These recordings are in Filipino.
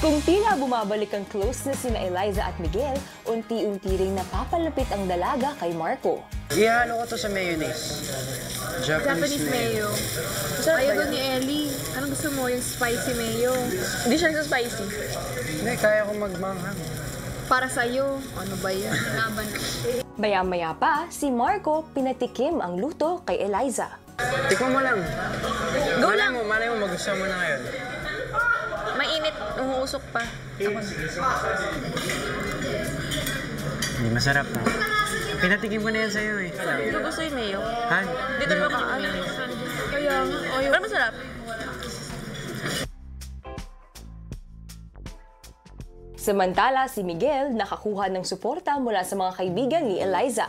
Kung tila bumabalik ang close na sina Eliza at Miguel, unti-unti ring napapalapit ang dalaga kay Marco. Ihalo ko to sa mayonnaise. Japanese mayo. Ayaw doon ni Ellie. Anong gusto mo? Yung spicy mayo? Hindi siya nagsa-spicy. Hindi, kaya ko magmanghang. Para sa'yo. Ano ba yan? Laban. Maya-maya pa, si Marco pinatikim ang luto kay Eliza. Tikman mo lang. Go lang! Malay mo, magustuhan mo na ngayon. Mainit, umuusok pa. Hindi masarap na. Pinatikim ko na yan sa'yo eh. Hindi ko gusto yung mayo. Ha? Dito naman ka. Kaya nga. Pero masarap. Samantala, si Miguel nakakuha ng suporta mula sa mga kaibigan ni Eliza.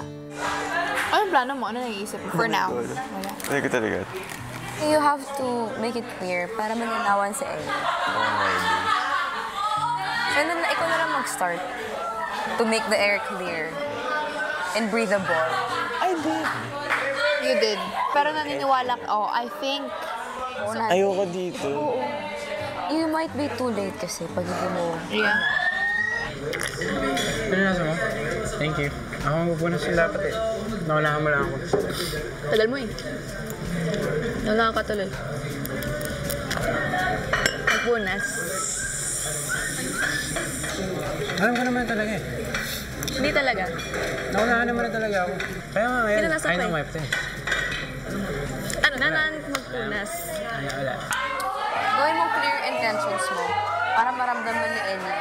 Anong plano mo? Ano naiisip mo? For now? Hindi ko talaga. You have to make it clear para mananawan si Ellie. Oh my God. And then, ikaw na lang mag-start to make the air clear and breathable. I did. You did. Pero naniniwala ka. Oh, I think... Ayoko dito. Oo. You might be too late kasi pag hindi mo... Yeah. Ano nasa mo? Thank you. Ako magpupunan sila dapat eh. Naunahan mo lang ako. Tagal mo eh. Wala ka tuloy. Magpunas. Alam ko naman talaga eh. Hindi talaga. Naunahan naman na talaga ako. Kaya nga ngayon, Hindi na nasa ayaw plate. ng wife to eh. Ano? Nanan magpunas. Wala. Gawin mong clear intentions mo para maramdaman ni Ellie.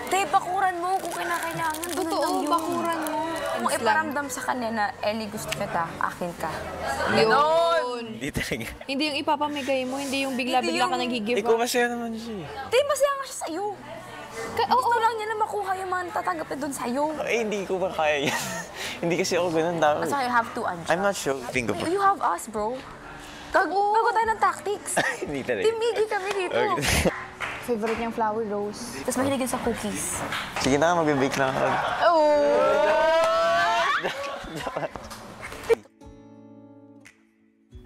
Te, bakuran mo kung kinakailangan. Ganun Totoo, lang yun. bakuran mo. Kung iparamdam sa kanya na, Ellie, gusto kita, akin ka. Yun. Hindi talaga. Hindi yung ipapamigay mo, hindi yung bigla-bigla ka nag-give Ikaw up. masaya naman siya eh. Te, masaya nga siya sa'yo. Gusto lang niya na makuha yung mga tatanggapin doon sa'yo. Eh, hindi ko ba kaya yan? Hindi kasi ako ganun tao. That's why you have to answer. I'm not sure. Think of You have us, bro. Gago tayo ng tactics. Hindi talaga. Team Miggy kami dito. Okay. Favorite niyang flower rose. Tapos mahilig yun sa cookies. Sige na, mag-bake lang ako.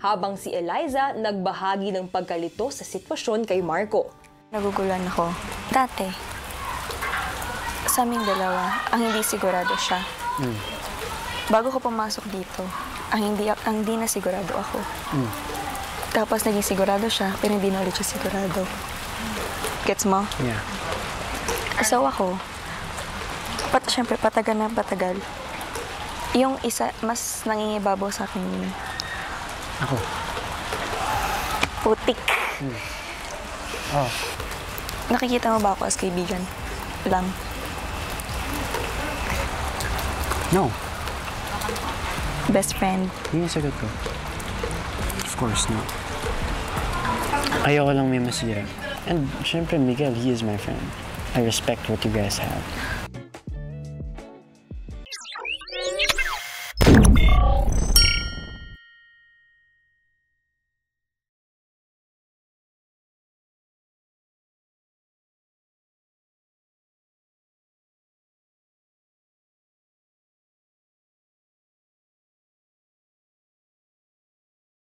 Habang si Eliza nagbahagi ng pagkalito sa sitwasyon kay Marco. Naguguluhan ako. Dati, sa aming dalawa, ang hindi sigurado siya. Bago ko pumasok dito, ang hindi na sigurado ako. Tapos naging sigurado siya, pero hindi na ulit siya sigurado. Gets mo? Yeah. So ako, syempre patagal na patagal. Yung isa, mas nangingibabaw sa akin yun. Ako? Putik. Oh. Nakikita mo ba ako as kaibigan? Lang. No. Best friend. Yun yung sagot ko. Of course not. Ayoko lang may masira. And syempre, Miguel, he is my friend. I respect what you guys have.